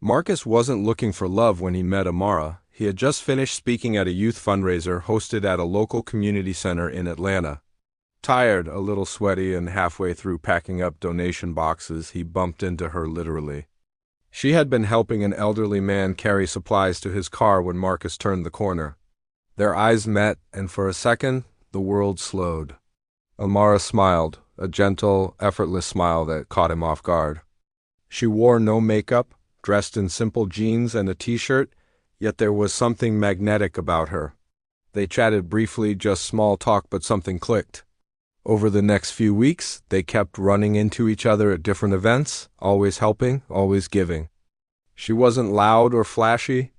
Marcus wasn't looking for love when he met Amara. He had just finished speaking at a youth fundraiser hosted at a local community center in Atlanta. Tired, a little sweaty, and halfway through packing up donation boxes, he bumped into her literally. She had been helping an elderly man carry supplies to his car when Marcus turned the corner. Their eyes met, and for a second, the world slowed. Amara smiled, a gentle, effortless smile that caught him off guard. She wore no makeup, dressed in simple jeans and a t-shirt, yet there was something magnetic about her. They chatted briefly, just small talk, but something clicked. Over the next few weeks, they kept running into each other at different events, always helping, always giving. She wasn't loud or flashy.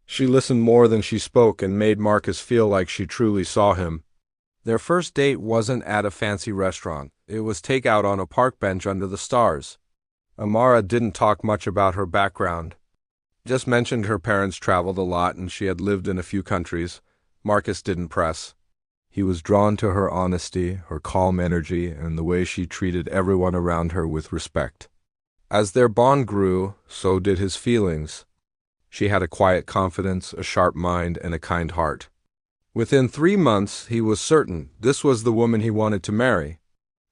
She listened more than she spoke and made Marcus feel like she truly saw him. Their first date wasn't at a fancy restaurant. It was takeout on a park bench under the stars. Amara didn't talk much about her background. Just mentioned her parents traveled a lot and she had lived in a few countries. Marcus didn't press. He was drawn to her honesty, her calm energy, and the way she treated everyone around her with respect. As their bond grew, so did his feelings. She had a quiet confidence, a sharp mind, and a kind heart. Within 3 months, he was certain this was the woman he wanted to marry.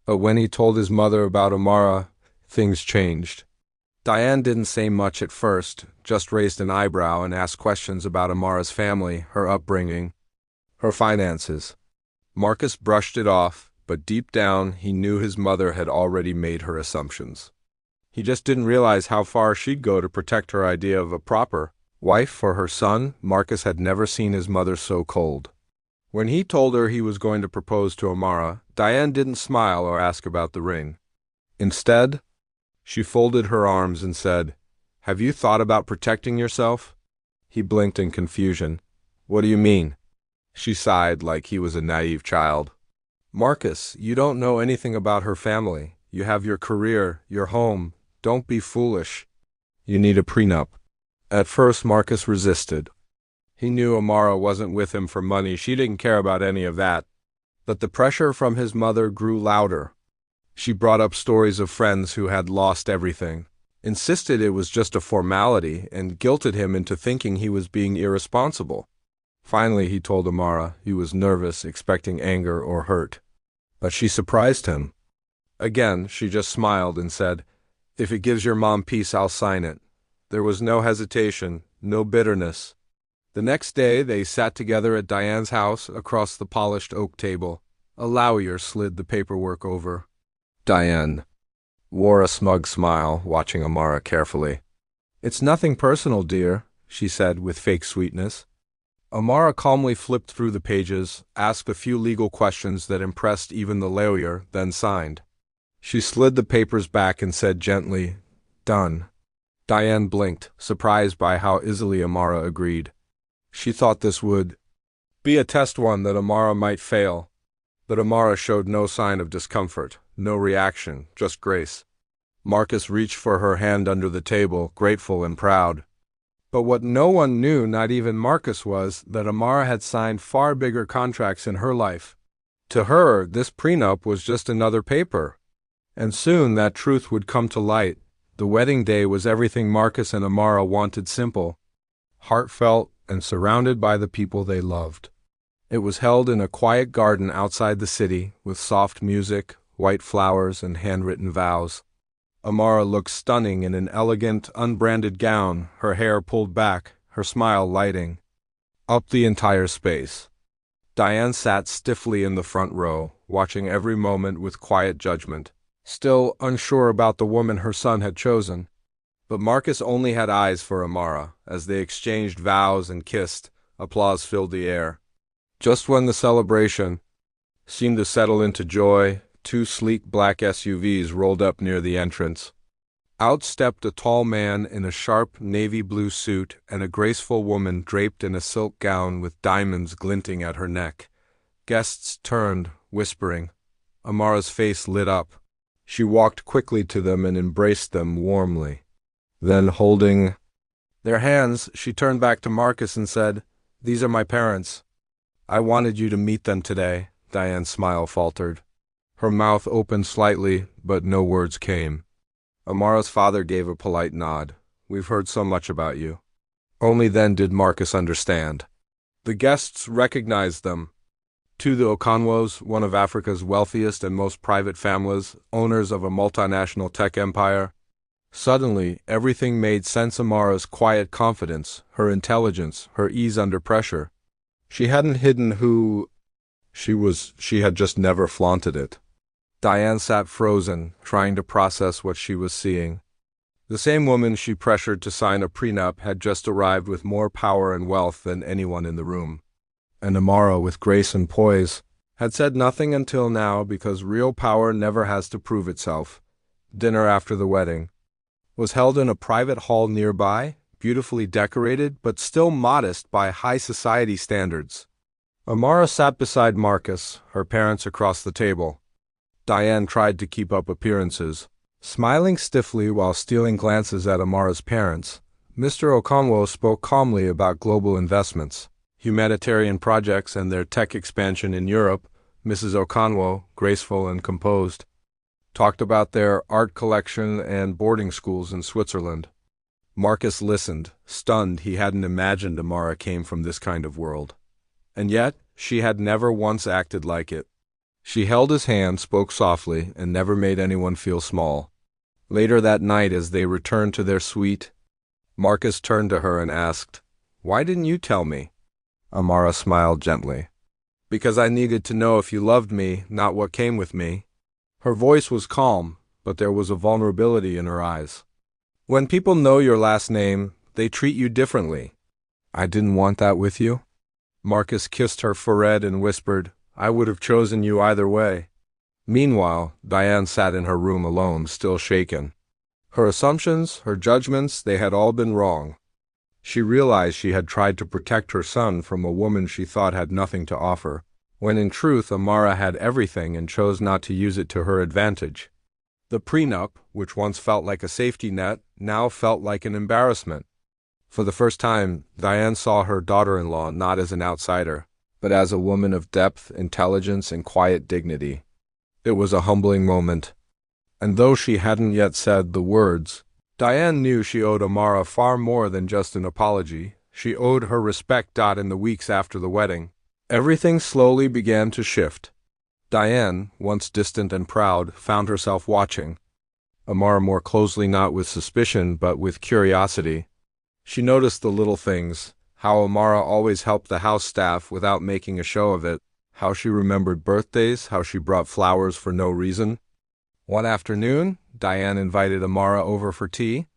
But when he told his mother about Amara, things changed. Diane didn't say much at first, just raised an eyebrow and asked questions about Amara's family, her upbringing, her finances. Marcus brushed it off, but deep down he knew his mother had already made her assumptions. He just didn't realize how far she'd go to protect her idea of a proper wife for her son. Marcus had never seen his mother so cold. When he told her he was going to propose to Amara, Diane didn't smile or ask about the ring. Instead, she folded her arms and said, "Have you thought about protecting yourself?" He blinked in confusion. "What do you mean?" She sighed like he was a naive child. "Marcus, you don't know anything about her family. You have your career, your home. Don't be foolish. You need a prenup." At first, Marcus resisted. He knew Amara wasn't with him for money. She didn't care about any of that. But the pressure from his mother grew louder. She brought up stories of friends who had lost everything, insisted it was just a formality, and guilted him into thinking he was being irresponsible. Finally, he told Amara he was nervous, expecting anger or hurt. But she surprised him. Again, she just smiled and said, "If it gives your mom peace, I'll sign it." There was no hesitation, no bitterness. The next day, they sat together at Diane's house across the polished oak table. A lawyer slid the paperwork over. Diane wore a smug smile, watching Amara carefully. "It's nothing personal, dear," she said with fake sweetness. Amara calmly flipped through the pages, asked a few legal questions that impressed even the lawyer, then signed. She slid the papers back and said gently, "Done." Diane blinked, surprised by how easily Amara agreed. She thought this would be a test, one that Amara might fail. But Amara showed no sign of discomfort, no reaction, just grace. Marcus reached for her hand under the table, grateful and proud. But what no one knew, not even Marcus, was that Amara had signed far bigger contracts in her life. To her, this prenup was just another paper. And soon that truth would come to light. The wedding day was everything Marcus and Amara wanted: simple, heartfelt, and surrounded by the people they loved. It was held in a quiet garden outside the city, with soft music, white flowers, and handwritten vows. Amara looked stunning in an elegant, unbranded gown, her hair pulled back, her smile lighting up the entire space. Diane sat stiffly in the front row, watching every moment with quiet judgment, still unsure about the woman her son had chosen. But Marcus only had eyes for Amara. As they exchanged vows and kissed, applause filled the air. Just when the celebration seemed to settle into joy, 2 sleek black SUVs rolled up near the entrance. Out stepped a tall man in a sharp navy blue suit and a graceful woman draped in a silk gown with diamonds glinting at her neck. Guests turned, whispering. Amara's face lit up. She walked quickly to them and embraced them warmly. Then, holding their hands, she turned back to Marcus and said, "These are my parents. I wanted you to meet them today." Diane's smile faltered. Her mouth opened slightly, but no words came. Amara's father gave a polite nod. We've heard so much about you." Only then did Marcus understand. The guests recognized them. To the Okonwos, one of Africa's wealthiest and most private families, owners of a multinational tech empire. Suddenly, everything made sense. Amara's quiet confidence, her intelligence, her ease under pressure. She hadn't hidden who she was, she had just never flaunted it. Diane sat frozen, trying to process what she was seeing. The same woman she pressured to sign a prenup had just arrived with more power and wealth than anyone in the room. And Amara, with grace and poise, had said nothing until now because real power never has to prove itself. Dinner after the wedding was held in a private hall nearby, beautifully decorated but still modest by high society standards. Amara sat beside Marcus, her parents across the table. Diane tried to keep up appearances, smiling stiffly while stealing glances at Amara's parents. Mr. Okonwo spoke calmly about global investments, humanitarian projects, and their tech expansion in Europe. Mrs. Okonwo, graceful and composed, talked about their art collection and boarding schools in Switzerland. Marcus listened, stunned. He hadn't imagined Amara came from this kind of world. And yet, she had never once acted like it. She held his hand, spoke softly, and never made anyone feel small. Later that night, as they returned to their suite, Marcus turned to her and asked, "Why didn't you tell me?" Amara smiled gently. "Because I needed to know if you loved me, not what came with me." Her voice was calm, but there was a vulnerability in her eyes. "When people know your last name, they treat you differently." "I didn't want that with you." Marcus kissed her forehead and whispered, "I would have chosen you either way." Meanwhile, Diane sat in her room alone, still shaken. Her assumptions, her judgments, they had all been wrong. She realized she had tried to protect her son from a woman she thought had nothing to offer, when in truth Amara had everything and chose not to use it to her advantage. The prenup, which once felt like a safety net, now felt like an embarrassment. For the first time, Diane saw her daughter-in-law not as an outsider, but as a woman of depth, intelligence, and quiet dignity. It was a humbling moment. And though she hadn't yet said the words, Diane knew she owed Amara far more than just an apology. She owed her respect. In the weeks after the wedding, everything slowly began to shift. Diane, once distant and proud, found herself watching Amara more closely, not with suspicion but with curiosity. She noticed the little things, how Amara always helped the house staff without making a show of it, how she remembered birthdays, how she brought flowers for no reason. One afternoon, Diane invited Amara over for tea.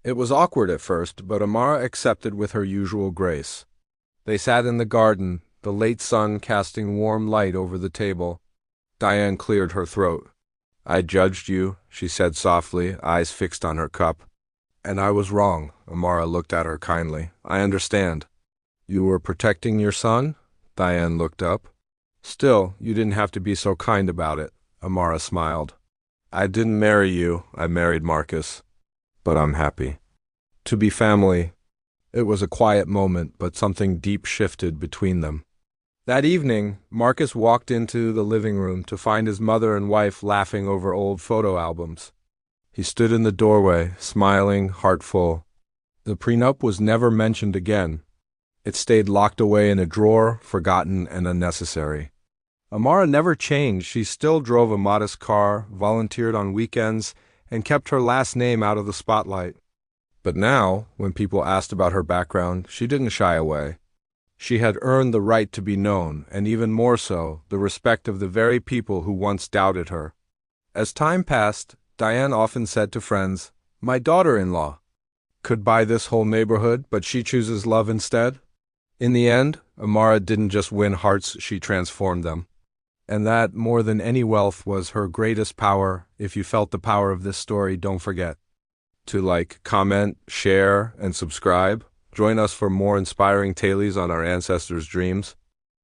It was awkward at first, but Amara accepted with her usual grace. They sat in the garden, the late sun casting warm light over the table. Diane cleared her throat. "I judged you," she said softly, eyes fixed on her cup. "And I was wrong." Amara looked at her kindly. "I understand." "You were protecting your son?" Diane looked up. "Still, you didn't have to be so kind about it." Amara smiled. "I didn't marry you, I married Marcus. But I'm happy to be family." It was a quiet moment, but something deep shifted between them. That evening, Marcus walked into the living room to find his mother and wife laughing over old photo albums. He stood in the doorway, smiling, heart full. The prenup was never mentioned again. It stayed locked away in a drawer, forgotten and unnecessary. Amara never changed. She still drove a modest car, volunteered on weekends, and kept her last name out of the spotlight. But now, when people asked about her background, she didn't shy away. She had earned the right to be known, and even more so, the respect of the very people who once doubted her. As time passed, Diane often said to friends, "My daughter-in-law could buy this whole neighborhood, but she chooses love instead." In the end, Amara didn't just win hearts, she transformed them. And that, more than any wealth, was her greatest power. If you felt the power of this story, don't forget to like, comment, share, and subscribe. Join us for more inspiring tales on our ancestors' dreams.